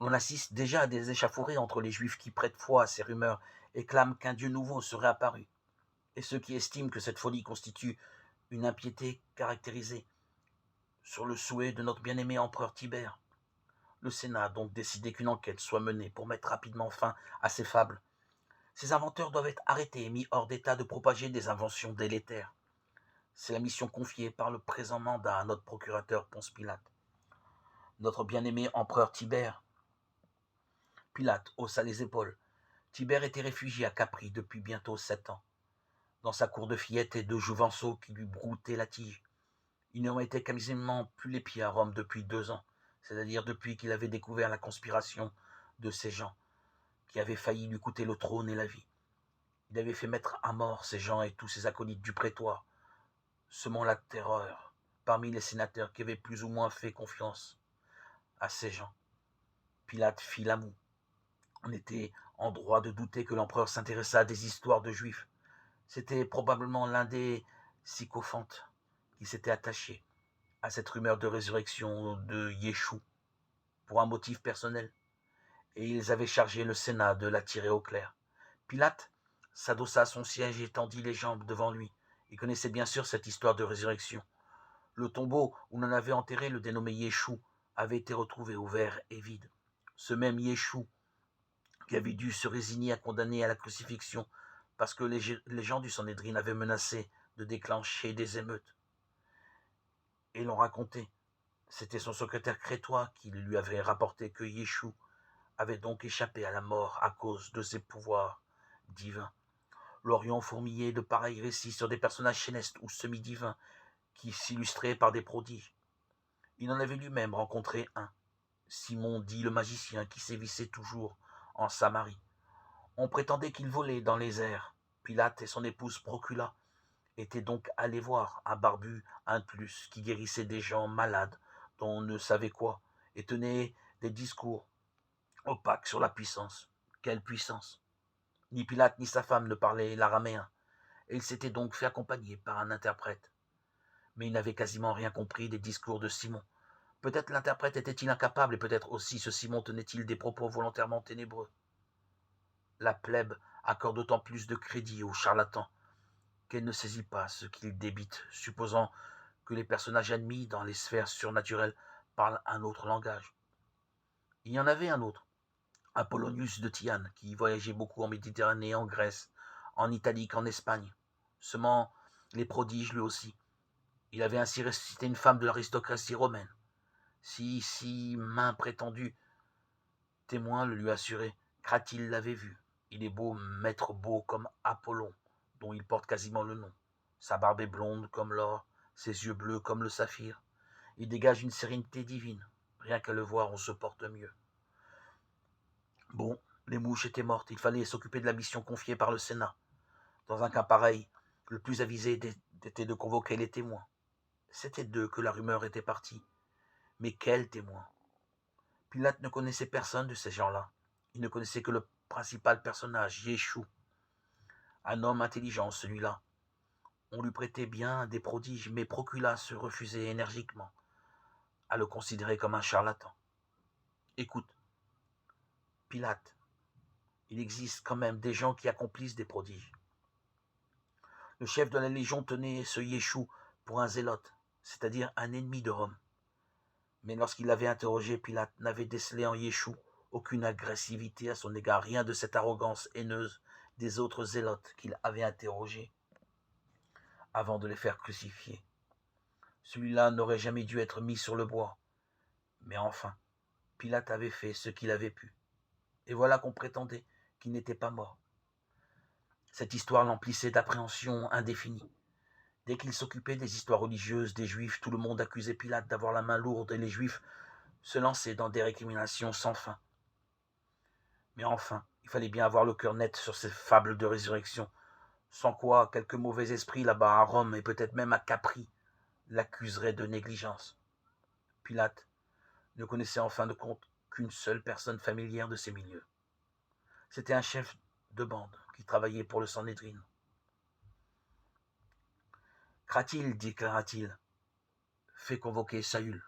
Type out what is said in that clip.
On assiste déjà à des échauffourées entre les Juifs qui prêtent foi à ces rumeurs et clament qu'un Dieu nouveau serait apparu, et ceux qui estiment que cette folie constitue une impiété caractérisée sur le souhait de notre bien-aimé empereur Tibère. Le Sénat a donc décidé qu'une enquête soit menée pour mettre rapidement fin à ces fables. Ces inventeurs doivent être arrêtés et mis hors d'état de propager des inventions délétères. C'est la mission confiée par le présent mandat à notre procurateur Ponce Pilate. Notre bien-aimé empereur Tibère. Pilate haussa les épaules. Tibère était réfugié à Capri depuis bientôt 7 ans. Dans sa cour de fillette et de jouvenceaux qui lui broutaient la tige. Il ne mettait quasiment plus les pieds à Rome depuis 2 ans, c'est-à-dire depuis qu'il avait découvert la conspiration de ces gens qui avaient failli lui coûter le trône et la vie. Il avait fait mettre à mort ces gens et tous ces acolytes du prétoire, semant la terreur parmi les sénateurs qui avaient plus ou moins fait confiance à ces gens. Pilate fit la moue. On était en droit de douter que l'empereur s'intéressât à des histoires de juifs. C'était probablement l'un des sycophantes qui s'était attaché à cette rumeur de résurrection de Yeshua pour un motif personnel, et ils avaient chargé le Sénat de la tirer au clair. Pilate s'adossa à son siège et tendit les jambes devant lui. Il connaissait bien sûr cette histoire de résurrection. Le tombeau où l'on avait enterré le dénommé Yeshua avait été retrouvé ouvert et vide. Ce même Yeshua qui avait dû se résigner à condamner à la crucifixion parce que les gens du Sanhédrin avaient menacé de déclencher des émeutes. Et l'on racontait, c'était son secrétaire crétois qui lui avait rapporté que Yeshua avait donc échappé à la mort à cause de ses pouvoirs divins. L'Orient fourmillait de pareils récits sur des personnages célestes ou semi-divins qui s'illustraient par des prodiges. Il en avait lui-même rencontré un, Simon dit le magicien qui sévissait toujours en Samarie. On prétendait qu'il volait dans les airs. Pilate et son épouse Procula étaient donc allés voir un barbu intrus qui guérissait des gens malades dont on ne savait quoi et tenait des discours opaques sur la puissance. Quelle puissance! Ni Pilate ni sa femme ne parlaient l'araméen, et il s'était donc fait accompagner par un interprète. Mais il n'avait quasiment rien compris des discours de Simon. Peut-être l'interprète était-il incapable, et peut-être aussi ce Simon tenait-il des propos volontairement ténébreux. La plèbe accorde d'autant plus de crédit aux charlatans qu'elle ne saisit pas ce qu'ils débitent, supposant que les personnages admis dans les sphères surnaturelles parlent un autre langage. Il y en avait un autre, Apollonius de Tyane, qui voyageait beaucoup en Méditerranée, en Grèce, en Italie qu'en Espagne, semant les prodiges lui aussi. Il avait ainsi ressuscité une femme de l'aristocratie romaine. Si main prétendue témoin le lui assurait, Cratyle l'avait vu. Il est beau, maître beau comme Apollon, dont il porte quasiment le nom. Sa barbe est blonde comme l'or, ses yeux bleus comme le saphir. Il dégage une sérénité divine. Rien qu'à le voir, on se porte mieux. Bon, les mouches étaient mortes, il fallait s'occuper de la mission confiée par le Sénat. Dans un cas pareil, le plus avisé était de convoquer les témoins. C'était d'eux que la rumeur était partie. Mais quels témoins? Pilate ne connaissait personne de ces gens-là. Il ne connaissait que le principal personnage, Yeshua. Un homme intelligent, celui-là. On lui prêtait bien des prodiges, mais Procula se refusait énergiquement à le considérer comme un charlatan. Écoute, Pilate, il existe quand même des gens qui accomplissent des prodiges. Le chef de la Légion tenait ce Yeshua pour un zélote, c'est-à-dire un ennemi de Rome. Mais lorsqu'il l'avait interrogé, Pilate n'avait décelé en Yeshua aucune agressivité à son égard, rien de cette arrogance haineuse des autres zélotes qu'il avait interrogés avant de les faire crucifier. Celui-là n'aurait jamais dû être mis sur le bois. Mais enfin, Pilate avait fait ce qu'il avait pu. Et voilà qu'on prétendait qu'il n'était pas mort. Cette histoire l'emplissait d'appréhension indéfinie. Dès qu'il s'occupait des histoires religieuses des Juifs, tout le monde accusait Pilate d'avoir la main lourde et les Juifs se lançaient dans des récriminations sans fin. Mais enfin, il fallait bien avoir le cœur net sur ces fables de résurrection, sans quoi quelques mauvais esprits là-bas à Rome et peut-être même à Capri l'accuseraient de négligence. Pilate ne connaissait en fin de compte qu'une seule personne familière de ces milieux. C'était un chef de bande qui travaillait pour le Sanhédrin. Cratyle, déclara-t-il, fait convoquer Saül.